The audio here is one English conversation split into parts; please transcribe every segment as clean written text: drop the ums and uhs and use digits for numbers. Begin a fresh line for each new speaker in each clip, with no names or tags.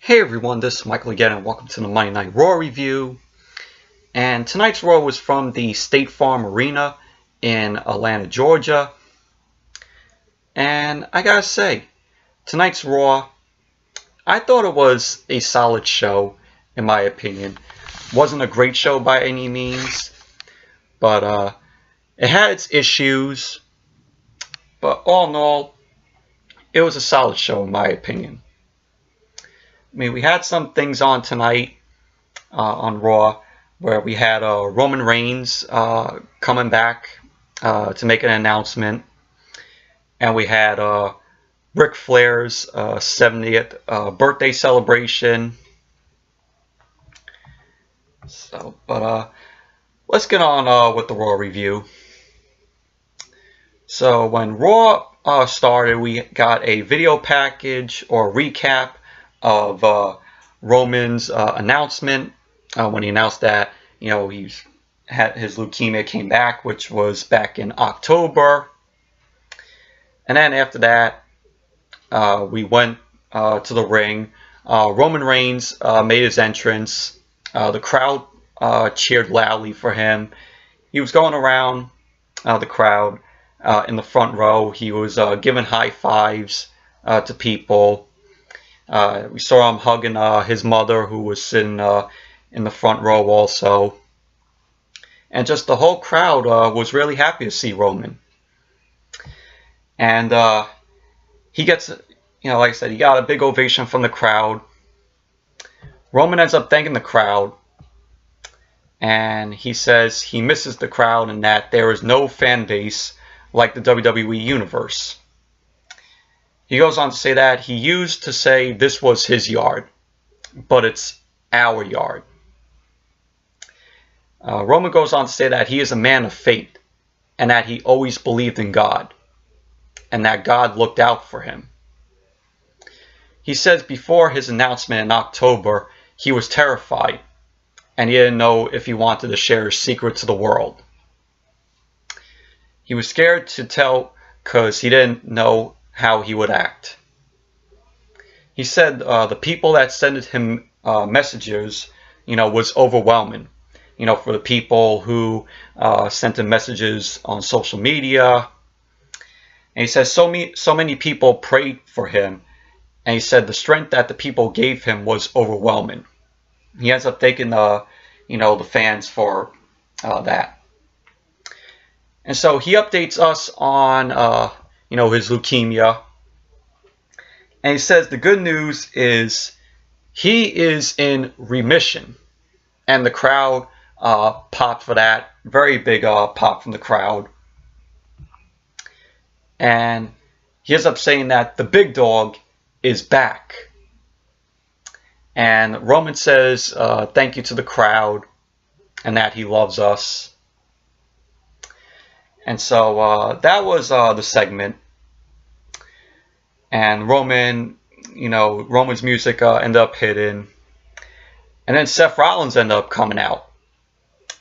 Hey everyone, this is Michael again, and welcome to the Monday Night Raw review. And tonight's Raw was from the State Farm Arena in Atlanta, Georgia. And I gotta say, tonight's Raw, I thought it was a solid show, in my opinion. Wasn't a great show by any means, but it had its issues. But all in all, it was a solid show, in my opinion. I mean, we had some things on tonight on Raw where we had Roman Reigns coming back to make an announcement, and we had Ric Flair's 70th birthday celebration. So, but let's get on with the Raw review. So when Raw started, we got a video package or recap of Roman's announcement when he announced that he's had his leukemia came back, which was back in October. And then after that, we went to the ring. Roman Reigns made his entrance. The crowd cheered loudly for him. He was going around the crowd in the front row. He was giving high fives to people. We saw him hugging his mother, who was sitting in the front row also. And just the whole crowd was really happy to see Roman. And he gets, like I said, he got a big ovation from the crowd. Roman ends up thanking the crowd. And he says he misses the crowd and that there is no fan base like the WWE Universe. He goes on to say that he used to say this was his yard, but it's our yard. Roman goes on to say that he is a man of faith, and that he always believed in God, and that God looked out for him. He says before his announcement in October, he was terrified, and he didn't know if he wanted to share his secret to the world. He was scared to tell because he didn't know how he would act. He said the people that sent him messages, was overwhelming. For the people who sent him messages on social media. And he says so many people prayed for him. And he said the strength that the people gave him was overwhelming. He ends up thanking the fans for that. And so he updates us on his leukemia. And he says the good news is he is in remission. And the crowd popped for that. Very big pop from the crowd. And he ends up saying that the big dog is back. And Roman says thank you to the crowd and that he loves us. And so that was the segment. And Roman's music ended up hitting. And then Seth Rollins ended up coming out.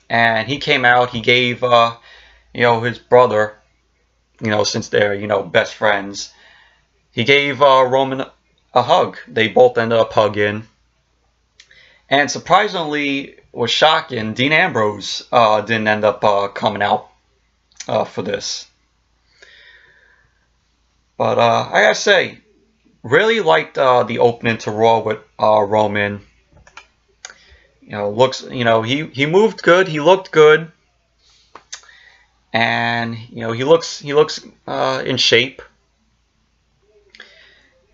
And he came out, he gave, his brother, since they're, best friends, he gave Roman a hug. They both ended up hugging. And surprisingly, was shocking, Dean Ambrose didn't end up coming out for this. But I gotta say, really liked the opening to Raw with Roman. He moved good, he looked good, and he looks in shape.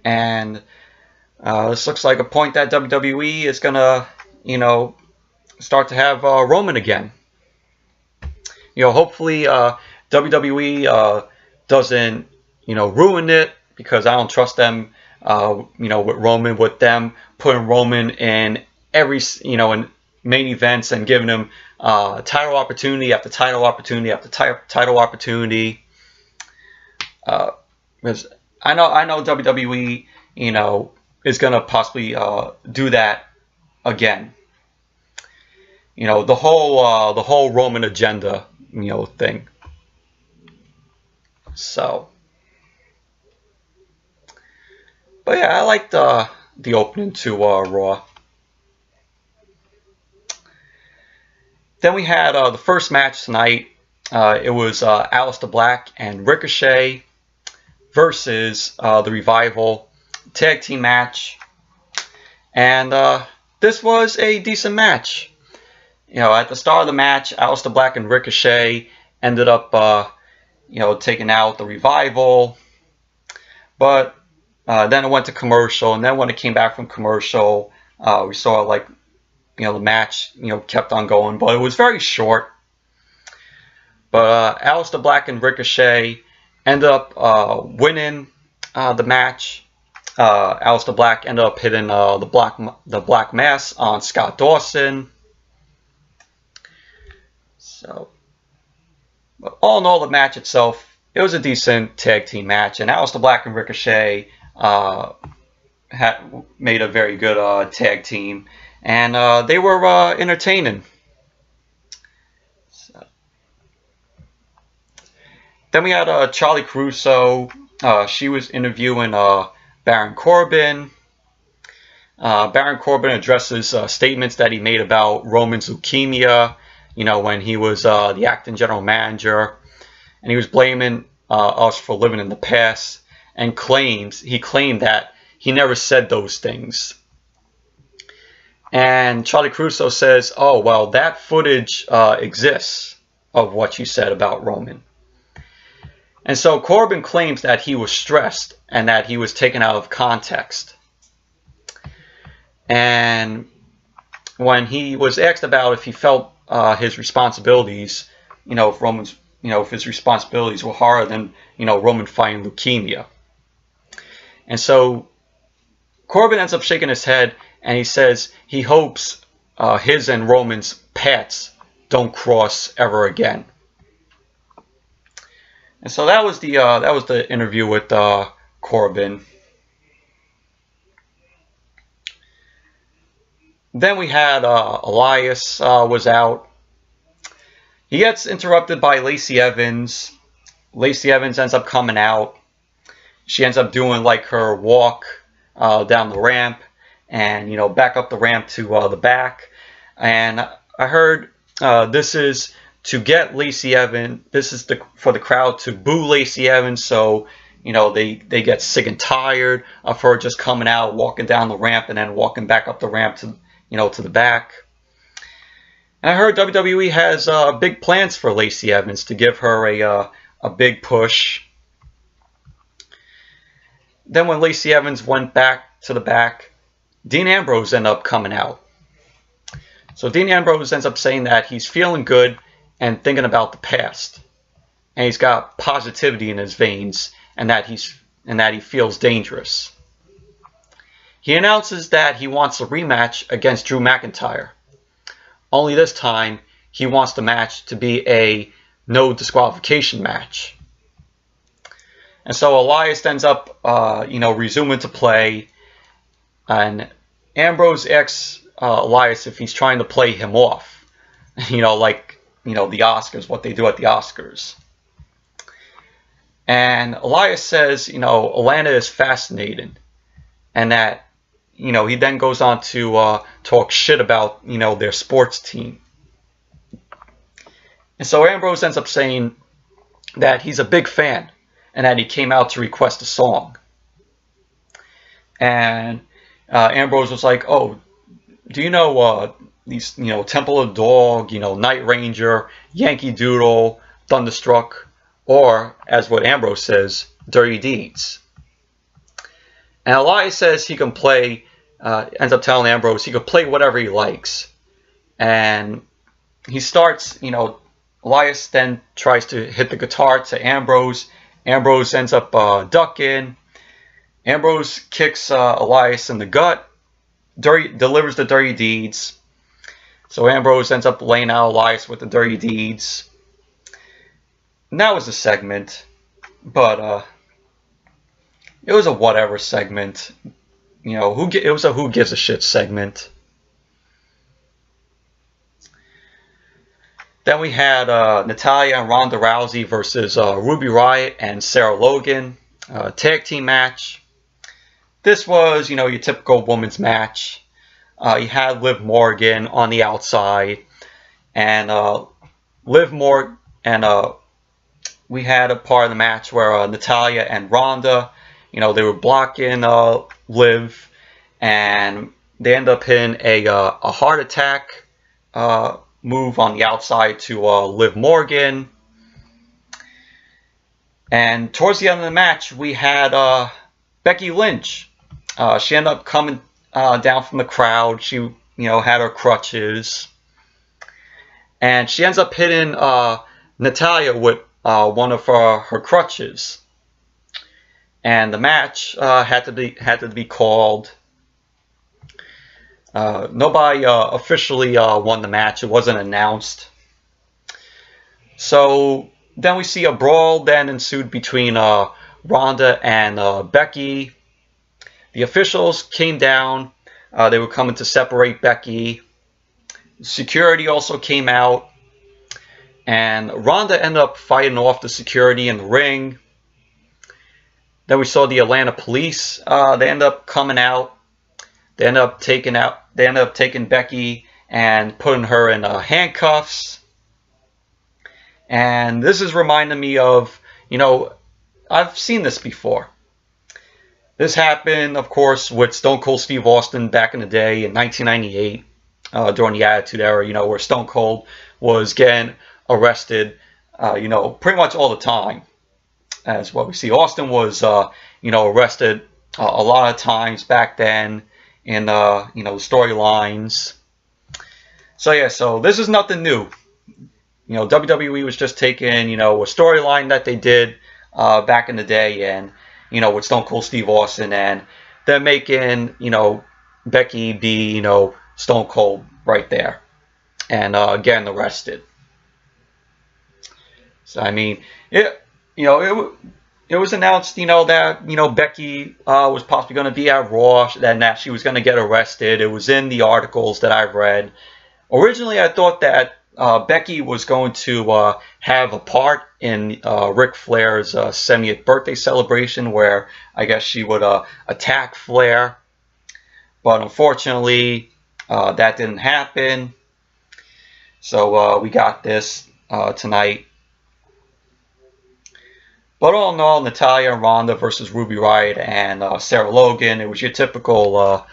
And this looks like a point that WWE is gonna start to have Roman again. Hopefully WWE doesn't ruin it, because I don't trust them with Roman, with them putting Roman in every in main events and giving him title opportunity after title opportunity after title opportunity. Because I know WWE is gonna possibly do that again. The whole Roman agenda thing. So, but yeah, I liked the opening to Raw. Then we had the first match tonight. It was Aleister Black and Ricochet versus the Revival tag team match. And this was a decent match. You know, at the start of the match, Aleister Black and Ricochet ended up, you know, taking out the Revival. But then it went to commercial, and then when it came back from commercial, we saw, like, you know, the match, you know, kept on going, but it was very short. But Aleister Black and Ricochet ended up winning the match. Aleister Black ended up hitting the Black Mass on Scott Dawson. So, but all in all, the match itself, it was a decent tag team match, and Aleister Black and Ricochet had made a very good tag team, and they were entertaining. So. Then we had Charlie Caruso. She was interviewing Baron Corbin. Baron Corbin addresses statements that he made about Roman's leukemia, you know, when he was the acting general manager, and he was blaming us for living in the past, and he claimed that he never said those things. And Charlie Caruso says, oh, well, that footage exists of what you said about Roman. And so Corbin claims that he was stressed and that he was taken out of context. And when he was asked about if he felt his responsibilities, you know, if Roman's, you know, if his responsibilities were harder than, you know, Roman fighting leukemia. And so Corbin ends up shaking his head, and he says he hopes his and Roman's paths don't cross ever again. And so that was the interview with Corbin. Then we had Elias was out. He gets interrupted by Lacey Evans. Lacey Evans ends up coming out. She ends up doing like her walk down the ramp, and, you know, back up the ramp to the back. And I heard this is to get Lacey Evans. This is for the crowd to boo Lacey Evans, so, you know, they get sick and tired of her just coming out, walking down the ramp, and then walking back up the ramp to, you know, to the back. And I heard WWE has big plans for Lacey Evans to give her a big push. Then when Lacey Evans went back to the back, Dean Ambrose ended up coming out. So Dean Ambrose ends up saying that he's feeling good and thinking about the past, and he's got positivity in his veins, and that he feels dangerous. He announces that he wants a rematch against Drew McIntyre. Only this time, he wants the match to be a no disqualification match. And so Elias ends up, you know, resuming to play, and Ambrose asks Elias if he's trying to play him off, you know, like, you know, the Oscars, what they do at the Oscars. And Elias says, you know, Atlanta is fascinating, and that, you know, he then goes on to talk shit about, you know, their sports team. And so Ambrose ends up saying that he's a big fan, and that he came out to request a song. And Ambrose was like, oh, do you know these, you know, Temple of Dog, you know, Night Ranger, Yankee Doodle, Thunderstruck, or, as what Ambrose says, Dirty Deeds? And Elias says he can play, ends up telling Ambrose he could play whatever he likes. And he starts, you know, Elias then tries to hit the guitar to Ambrose. Ambrose ends up ducking. Ambrose kicks Elias in the gut. Delivers the Dirty Deeds. So Ambrose ends up laying out Elias with the Dirty Deeds. And that was a segment. But it was a whatever segment. You know, it was a who gives a shit segment. Then we had Natalya and Ronda Rousey versus Ruby Riott and Sarah Logan. Tag team match. this was, you know, your typical women's match. You had Liv Morgan on the outside, and we had a part of the match where Natalya and Ronda, you know, they were blocking Liv, and they end up hitting a heart attack move on the outside to Liv Morgan. And towards the end of the match, we had Becky Lynch. She ended up coming down from the crowd. She, you know, had her crutches, and she ends up hitting Natalya with one of her crutches. And the match had to be called. Nobody officially won the match. It wasn't announced. So then we see a brawl then ensued between Ronda and Becky. The officials came down. They were coming to separate Becky. Security also came out. And Ronda ended up fighting off the security in the ring. Then we saw the Atlanta police. They ended up coming out. They ended up taking Becky and putting her in handcuffs. And this is reminding me of, you know, I've seen this before. This happened, of course, with Stone Cold Steve Austin back in the day in 1998, during the Attitude Era, you know, where Stone Cold was getting arrested, you know, pretty much all the time. As what we see, Austin was, you know, arrested a lot of times back then in, you know, storylines. So yeah, so this is nothing new. You know, WWE was just taking, you know, a storyline that they did back in the day, and, you know, with Stone Cold Steve Austin, and they're making, you know, Becky be, you know, Stone Cold right there, and getting arrested. So I mean, it was announced, you know, that, you know, Becky was possibly going to be at Raw, that she was going to get arrested. It was in the articles that I read. Originally, I thought that Becky was going to have a part in Ric Flair's 70th birthday celebration, where I guess she would attack Flair. But unfortunately, that didn't happen. So we got this tonight. But all in all, Natalya and Ronda versus Ruby Riott and Sarah Logan. It was your typical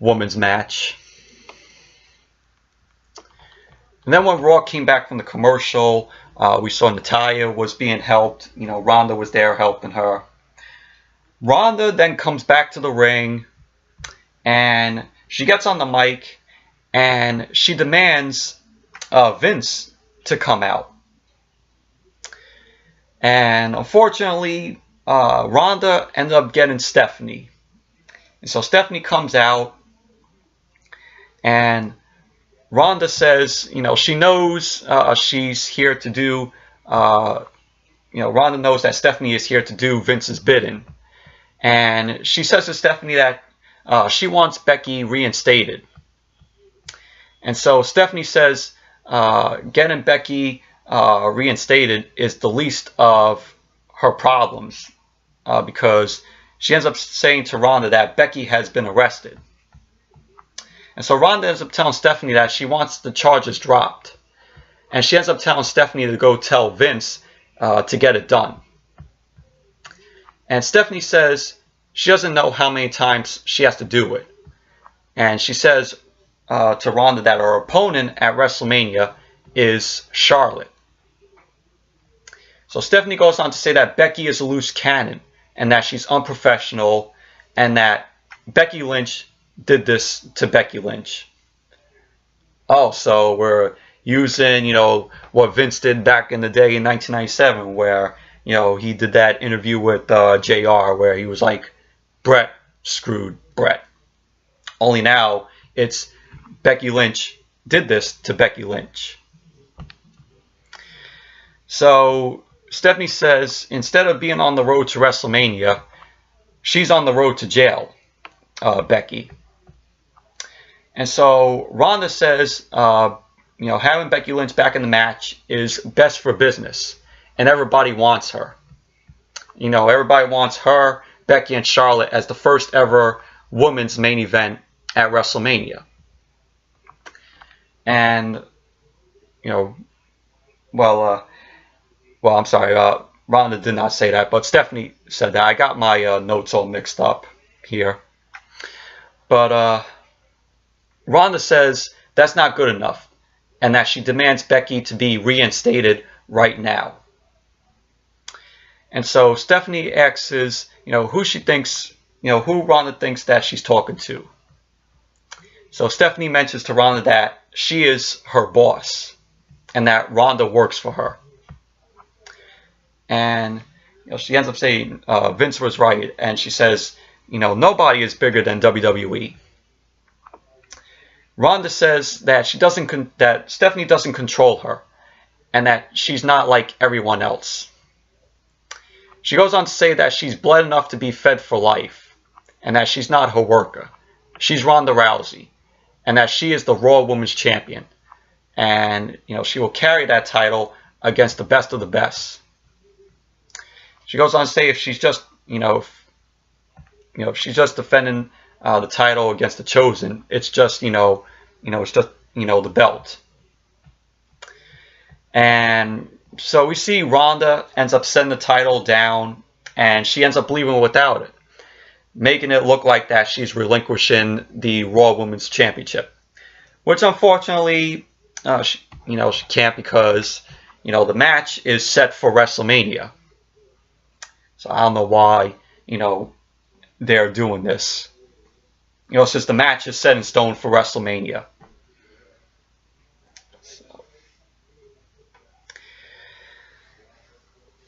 women's match. And then when Raw came back from the commercial, we saw Natalya was being helped. You know, Ronda was there helping her. Ronda then comes back to the ring, and she gets on the mic, and she demands Vince to come out. And unfortunately, Ronda ended up getting Stephanie. And so Stephanie comes out, and Ronda says, you know, she knows she's here to do, you know, Ronda knows that Stephanie is here to do Vince's bidding. And she says to Stephanie that she wants Becky reinstated. And so Stephanie says getting Becky reinstated is the least of her problems, because she ends up saying to Ronda that Becky has been arrested. And so Ronda ends up telling Stephanie that she wants the charges dropped. And she ends up telling Stephanie to go tell Vince to get it done. And Stephanie says she doesn't know how many times she has to do it. And she says to Ronda that her opponent at WrestleMania is Charlotte. So Stephanie goes on to say that Becky is a loose cannon, and that she's unprofessional, and that Becky Lynch did this to Becky Lynch. Oh, so we're using, you know, what Vince did back in the day in 1997, where, you know, he did that interview with JR, where he was like, Brett screwed Brett. Only now it's Becky Lynch did this to Becky Lynch. So Stephanie says instead of being on the road to WrestleMania, she's on the road to jail, Becky. And so Ronda says, you know, having Becky Lynch back in the match is best for business, and everybody wants her. You know, everybody wants her Becky and Charlotte as the first ever women's main event at WrestleMania. And, you know, well, I'm sorry, Ronda did not say that, but Stephanie said that. I got my notes all mixed up here. But Ronda says that's not good enough, and that she demands Becky to be reinstated right now. And so Stephanie asks, who she thinks, who Ronda thinks that she's talking to. So Stephanie mentions to Ronda that she is her boss, and that Ronda works for her. And she ends up saying Vince was right, and she says, nobody is bigger than WWE. Ronda says that that Stephanie doesn't control her, and that she's not like everyone else. She goes on to say that she's bled enough to be fed for life, and that she's not her worker. She's Ronda Rousey, and that she is the Raw Women's Champion, and she will carry that title against the best of the best. She goes on to say if she's just if she's just defending the title against the Chosen, it's just it's just the belt. And so we see Ronda ends up setting the title down, and she ends up leaving without it, making it look like that she's relinquishing the Raw Women's Championship, which unfortunately she can't, because the match is set for WrestleMania. So I don't know why they're doing this, since the match is set in stone for WrestleMania.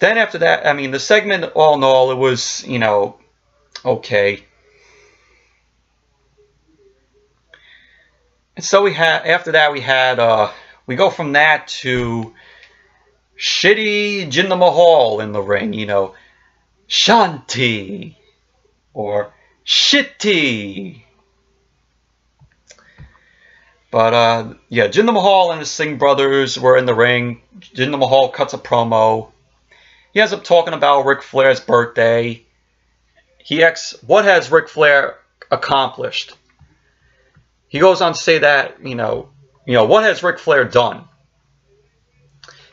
Then after that, the segment, all in all, it was, okay. And so after that we go from that to shitty Jinder Mahal in the ring, Shanti, or shitty. But, yeah, Jinder Mahal and the Singh brothers were in the ring. Jinder Mahal cuts a promo. He ends up talking about Ric Flair's birthday. He asks, what has Ric Flair accomplished? He goes on to say that, what has Ric Flair done?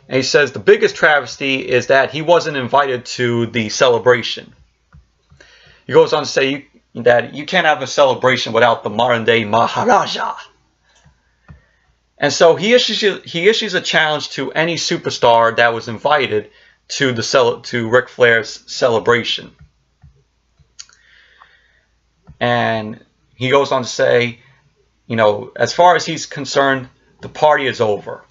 And he says the biggest travesty is that he wasn't invited to the celebration. He goes on to say that you can't have a celebration without the modern day Maharaja. And so he issues a challenge to any superstar that was invited to Ric Flair's celebration. And he goes on to say, as far as he's concerned, the party is over.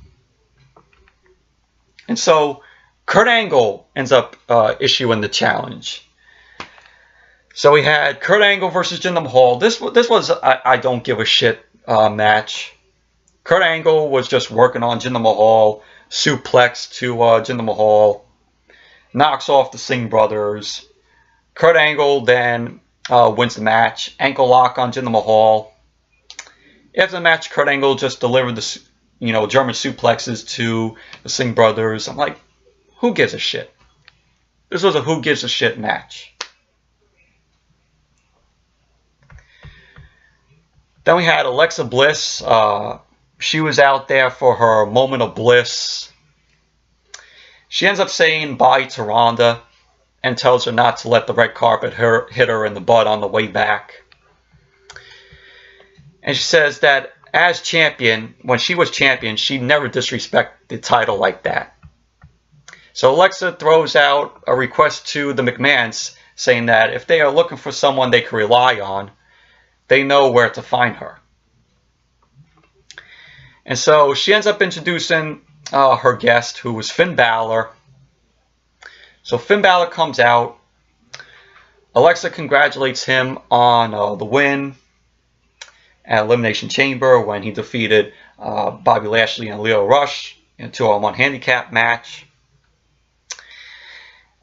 And so Kurt Angle ends up issuing the challenge. So we had Kurt Angle versus Jinder Mahal. This was I don't give a shit match. Kurt Angle was just working on Jinder Mahal, suplex to Jinder Mahal, knocks off the Singh brothers. Kurt Angle then wins the match, ankle lock on Jinder Mahal. After the match, Kurt Angle just delivered the German suplexes to the Singh brothers. I'm like, who gives a shit? This was a who gives a shit match. Then we had Alexa Bliss. She was out there for her moment of bliss. She ends up saying bye to Ronda and tells her not to let the red carpet hit her in the butt on the way back. And she says that as champion, when she was champion, she never disrespected the title like that. So Alexa throws out a request to the McMahons, saying that if they are looking for someone they can rely on, they know where to find her. And so she ends up introducing her guest, who was Finn Balor. So Finn Balor comes out. Alexa congratulates him on the win at Elimination Chamber when he defeated Bobby Lashley and Lio Rush in a 2-on-1 handicap match.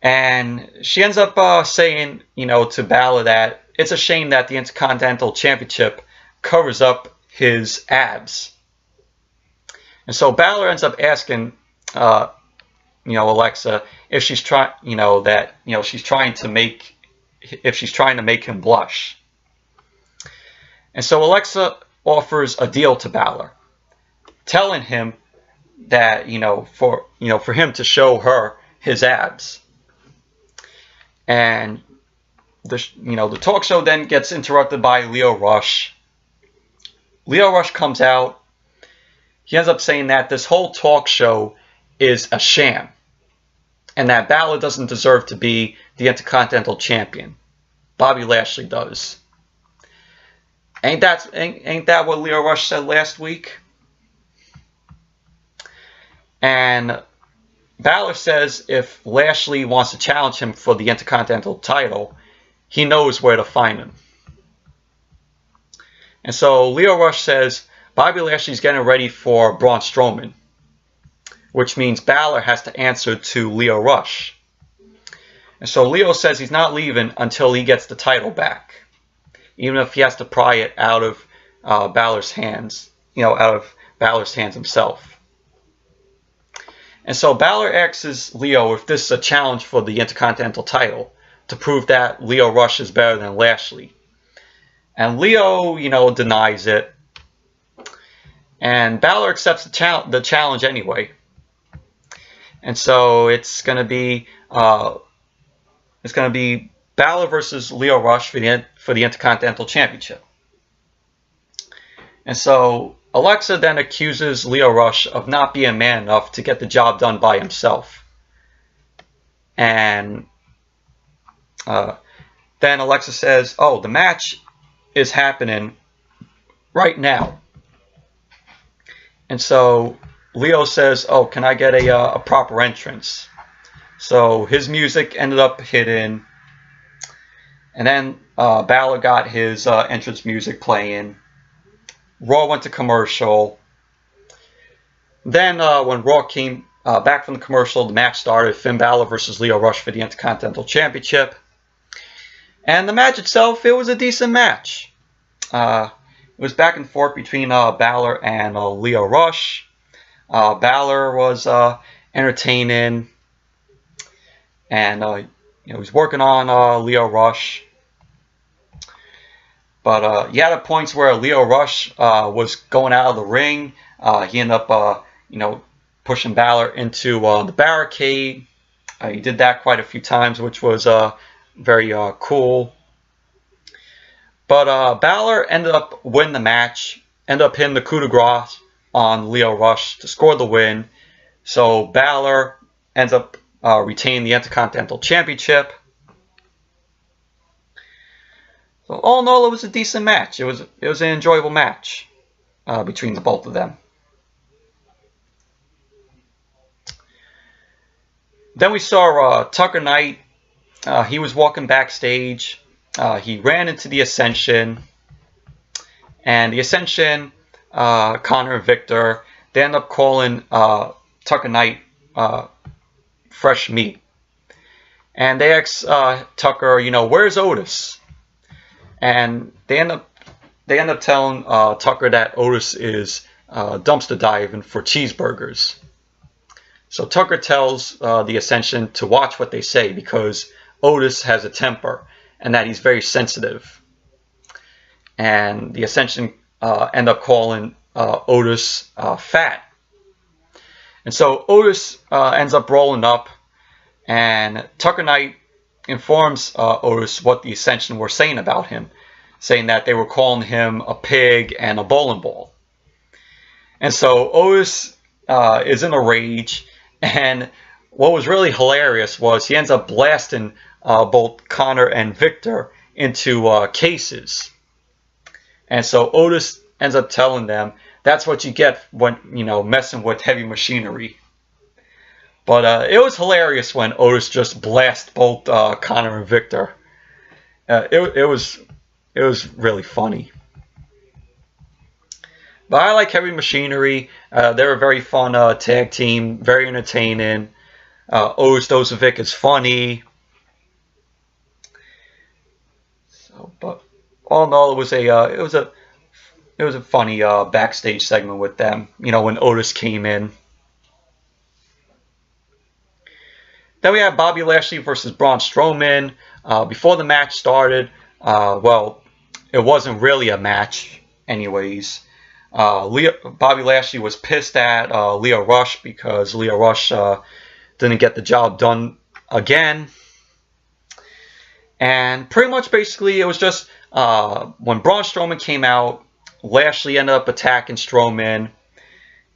And she ends up saying, to Balor that it's a shame that the Intercontinental Championship covers up his abs. And so Balor ends up asking, Alexa if she's she's trying to make if she's trying to make him blush. And so Alexa offers a deal to Balor, telling him that for him to show her his abs. And the talk show then gets interrupted by Lio Rush. Lio Rush comes out. He ends up saying that this whole talk show is a sham, and that Balor doesn't deserve to be the Intercontinental Champion. Bobby Lashley does. Ain't that what Lio Rush said last week? And Balor says if Lashley wants to challenge him for the Intercontinental title, he knows where to find him. And so Lio Rush says Bobby Lashley's getting ready for Braun Strowman, which means Balor has to answer to Lio Rush. And so Lio says he's not leaving until he gets the title back, even if he has to pry it out of Balor's hands, out of Balor's hands himself. And so Balor asks Lio if this is a challenge for the Intercontinental title to prove that Lio Rush is better than Lashley. And Lio, denies it. And Balor accepts the challenge anyway. And so it's going to be Balor versus Lio Rush for the Intercontinental Championship. And so Alexa then accuses Lio Rush of not being man enough to get the job done by himself. And then Alexa says, "Oh, the match is happening right now." And so Lio says, "Oh, can I get a proper entrance?" So his music ended up hitting. And then Balor got his entrance music playing. Raw went to commercial. Then when Raw came back from the commercial, the match started. Finn Balor versus Lio Rush for the Intercontinental Championship. And the match itself, it was a decent match. It was back and forth between Balor and Lio Rush. Balor was entertaining. And he was working on Lio Rush. But you had points where Lio Rush was going out of the ring. He ended up, pushing Balor into the barricade. He did that quite a few times, which was very cool. But Balor ended up winning the match. Ended up hitting the coup de grace on Lio Rush to score the win. So Balor ends up retaining the Intercontinental Championship. So all in all, it was a decent match. It was an enjoyable match between the both of them. Then we saw Tucker Knight. He was walking backstage. He ran into the Ascension. And the Ascension, Connor and Victor, they end up calling Tucker Knight fresh meat. And they ask Tucker, where's Otis? And they end up telling Tucker that Otis is dumpster diving for cheeseburgers. So Tucker tells the Ascension to watch what they say because Otis has a temper and that he's very sensitive. And the Ascension end up calling Otis fat. And so Otis ends up rolling up, and Tucker Knight informs Otis what the Ascension were saying about him, saying that they were calling him a pig and a bowling ball. And so Otis is in a rage, and what was really hilarious was he ends up blasting both Connor and Victor into cases. And so Otis ends up telling them that's what you get when messing with heavy machinery. But it was hilarious when Otis just blasted both Connor and Victor. It was really funny. But I like Heavy Machinery. They're a very fun tag team, very entertaining. Otis Dozovic is funny. So, but all in all, it was a funny backstage segment with them. When Otis came in. Then we have Bobby Lashley versus Braun Strowman. Before the match started, well, it wasn't really a match anyways. Bobby Lashley was pissed at Lio Rush because Lio Rush didn't get the job done again. And pretty much basically it was just when Braun Strowman came out, Lashley ended up attacking Strowman.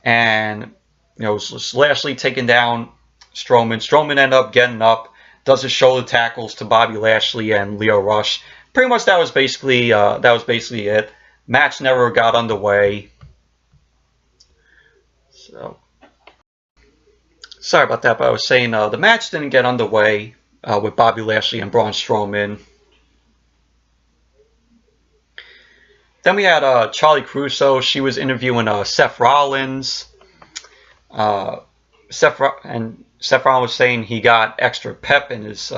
And it was just Lashley taking down Strowman. Strowman ended up getting up, does his shoulder tackles to Bobby Lashley and Lio Rush. Pretty much that was basically it. Match never got underway. So sorry about that, but I was saying the match didn't get underway with Bobby Lashley and Braun Strowman. Then we had Charlie Caruso. She was interviewing Seth Rollins. Seth Rollins was saying he got extra pep in his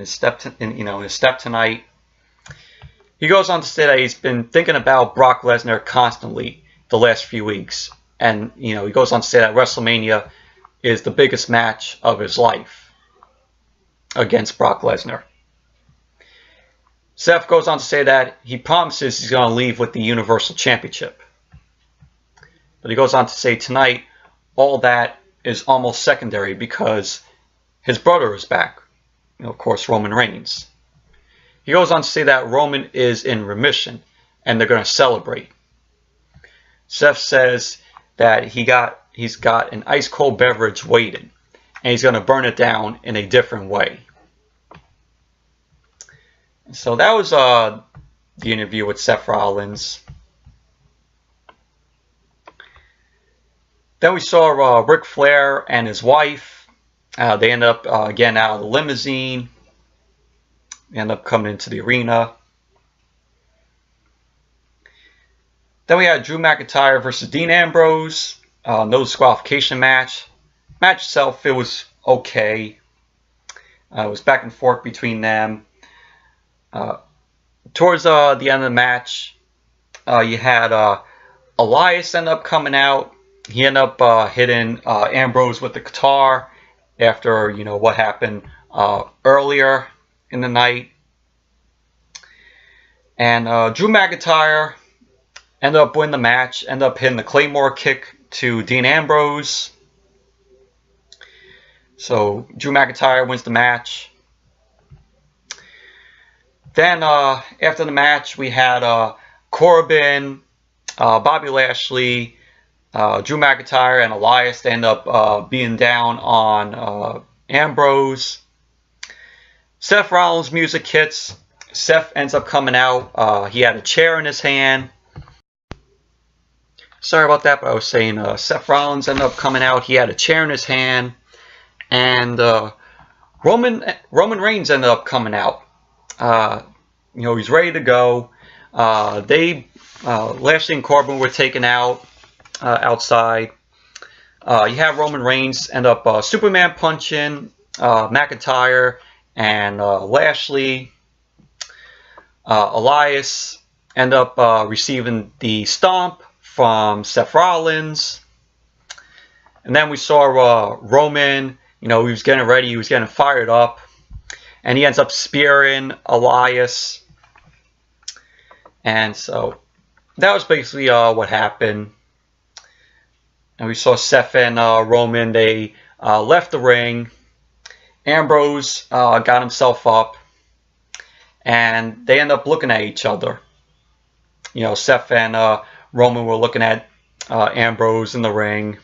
step tonight. He goes on to say that he's been thinking about Brock Lesnar constantly the last few weeks, and he goes on to say that WrestleMania is the biggest match of his life against Brock Lesnar. Seth goes on to say that he promises he's going to leave with the Universal Championship. But he goes on to say tonight, all that is almost secondary because his brother is back. Of course, Roman Reigns. He goes on to say that Roman is in remission and they're going to celebrate. Seth says that he's got an ice cold beverage waiting and he's going to burn it down in a different way. So that was the interview with Seth Rollins. Then we saw Ric Flair and his wife. They end up getting out of the limousine. They end up coming into the arena. Then we had Drew McIntyre versus Dean Ambrose. No disqualification match. Match itself, it was okay. It was back and forth between them. Towards the end of the match, you had Elias end up coming out. He ended up hitting Ambrose with the guitar after what happened earlier in the night. And Drew McIntyre ended up winning the match. Ended up hitting the Claymore kick to Dean Ambrose. So Drew McIntyre wins the match. Then after the match, we had Corbin, Bobby Lashley, Drew McIntyre, and Elias. They end up being down on Ambrose. Seth Rollins' music hits. Seth ends up coming out. He had a chair in his hand. Sorry about that, but I was saying Seth Rollins ended up coming out. He had a chair in his hand. And Roman Reigns ended up coming out. He's ready to go. Lashley and Corbin were taken out outside. You have Roman Reigns end up Superman punching McIntyre and Lashley. Elias end up receiving the stomp from Seth Rollins. And then we saw Roman. He was getting ready. He was getting fired up. And he ends up spearing Elias. And so that was basically what happened. And we saw Seth and Roman. They left the ring. Ambrose got himself up. And they end up looking at each other. Seth and Roman were looking at Ambrose in the ring.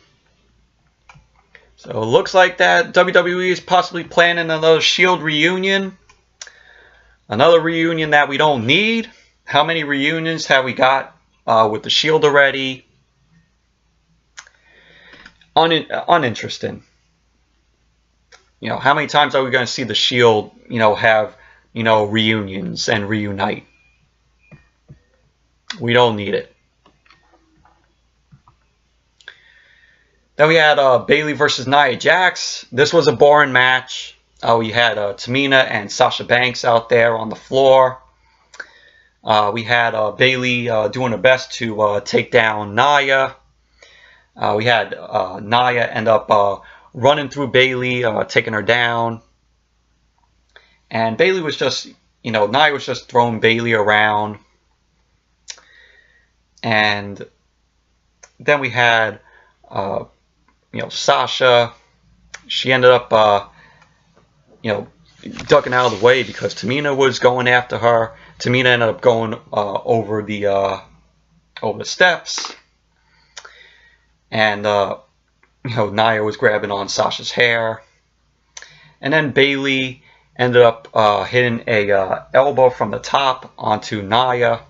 So it looks like that WWE is possibly planning another Shield reunion. Another reunion that we don't need. How many reunions have we got with the Shield already? Uninteresting. How many times are we going to see the Shield, have, reunions and reunite? We don't need it. Then we had Bayley versus Nia Jax. This was a boring match. We had Tamina and Sasha Banks out there on the floor. We had Bayley doing her best to take down Nia. We had Nia end up running through Bayley, taking her down. And Bayley was just, Nia was just throwing Bayley around. And then we had, Sasha. She ended up, ducking out of the way because Tamina was going after her. Tamina ended up going over the steps. And, Nia was grabbing on Sasha's hair. And then Bayley ended up hitting a elbow from the top onto Nia.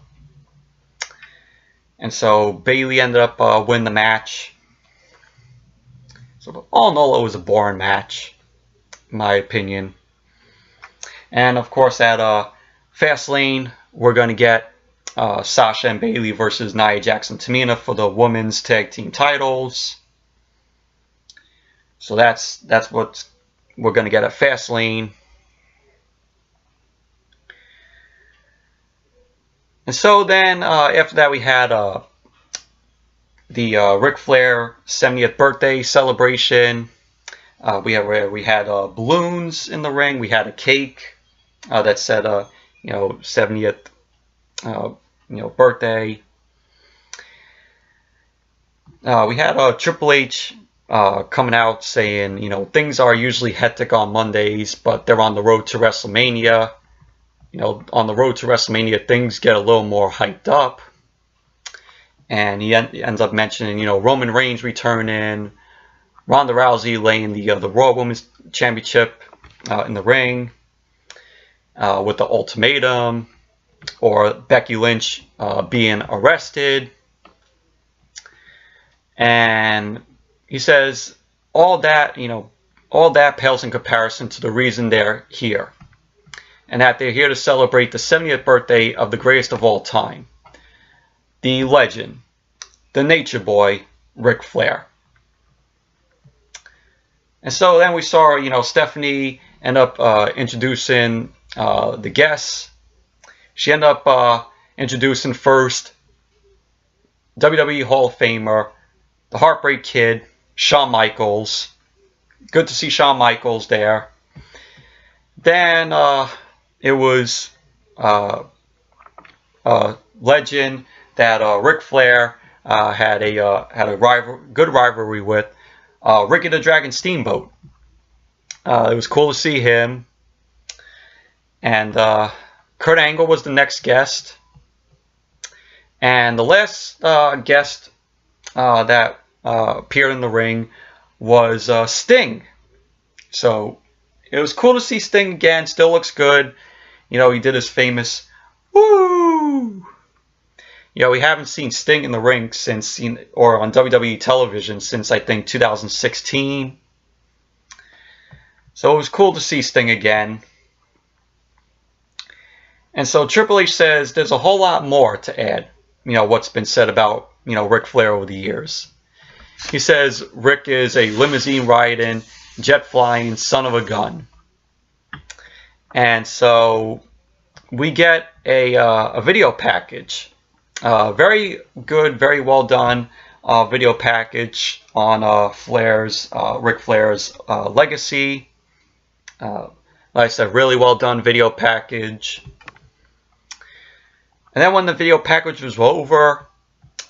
And so Bayley ended up winning the match. So all in all, it was a boring match, in my opinion. And of course, at Fastlane, we're going to get Sasha and Bayley versus Nia Jax and Tamina for the women's tag team titles. So that's what we're going to get at Fastlane. And so then after that, we had the Ric Flair 70th birthday celebration. We had balloons in the ring. We had a cake that said 70th birthday. We had Triple H coming out saying things are usually hectic on Mondays, but they're on the road to WrestleMania. On the road to WrestleMania, things get a little more hyped up. And he ends up mentioning, Roman Reigns returning, Ronda Rousey laying the Raw Women's Championship in the ring with the ultimatum, or Becky Lynch being arrested. And he says all that pales in comparison to the reason they're here. And that they're here to celebrate the 70th birthday of the greatest of all time, the legend, the Nature Boy, Ric Flair. And so then we saw, Stephanie end up introducing the guests. She ended up introducing first WWE Hall of Famer, the Heartbreak Kid, Shawn Michaels. Good to see Shawn Michaels there. Then it was a legend that Ric Flair had a good rivalry with, Ricky the Dragon Steamboat. It was cool to see him. And Kurt Angle was the next guest. And the last guest that appeared in the ring was Sting. So it was cool to see Sting again. Still looks good. He did his famous woo. We haven't seen Sting in the ring since, or on WWE television since, I think, 2016. So it was cool to see Sting again. And so Triple H says there's a whole lot more to add, what's been said about, Ric Flair over the years. He says Rick is a limousine riding, jet flying son of a gun. And so we get a video package. Very good, very well done video package on Ric Flair's legacy. Like I said, really well done video package. And then when the video package was over,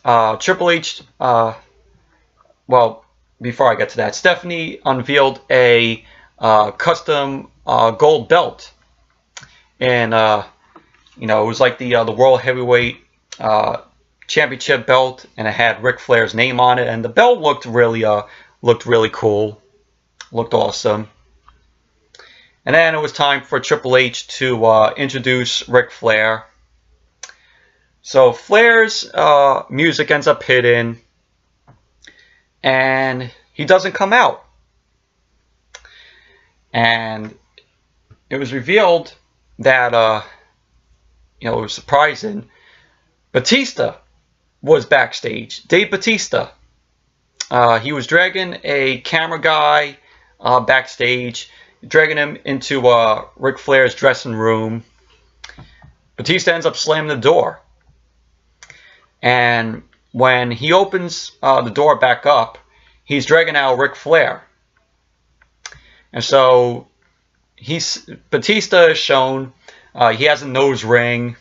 Triple H, well, before I get to that, Stephanie unveiled a custom gold belt. And, it was like the World Heavyweight Championship belt, and it had Ric Flair's name on it. And the belt looked really cool. Looked awesome. And then it was time for Triple H to introduce Ric Flair. So Flair's music ends up hitting, and he doesn't come out. And it was revealed that, it was surprising, Batista was backstage. Dave Batista. He was dragging a camera guy backstage, dragging him into Ric Flair's dressing room. Batista ends up slamming the door. And when he opens the door back up, he's dragging out Ric Flair. And so, Batista is shown. He has a nose ring,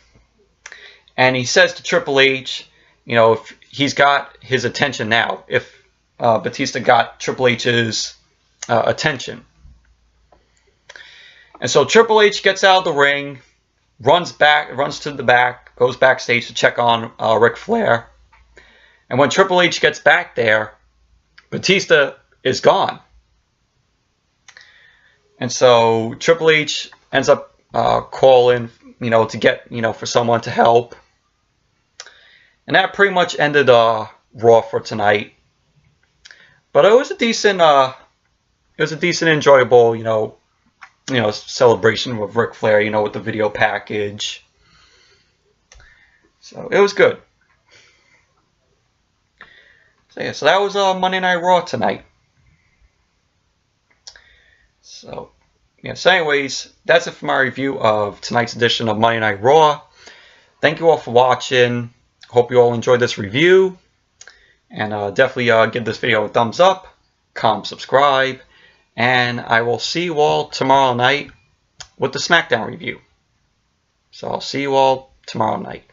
and he says to Triple H, if he's got his attention now, if Batista got Triple H's attention. And so Triple H gets out of the ring, runs to the back, goes backstage to check on Ric Flair. And when Triple H gets back there, Batista is gone. And so Triple H ends up calling, to get, for someone to help. And that pretty much ended Raw for tonight. But it was a decent, enjoyable, celebration with Ric Flair, with the video package. So it was good. So yeah, so that was Monday Night Raw tonight. So yeah, so anyways, that's it for my review of tonight's edition of Monday Night Raw. Thank you all for watching. Hope you all enjoyed this review. And definitely give this video a thumbs up, comment, subscribe, and I will see you all tomorrow night with the SmackDown review. So I'll see you all tomorrow night.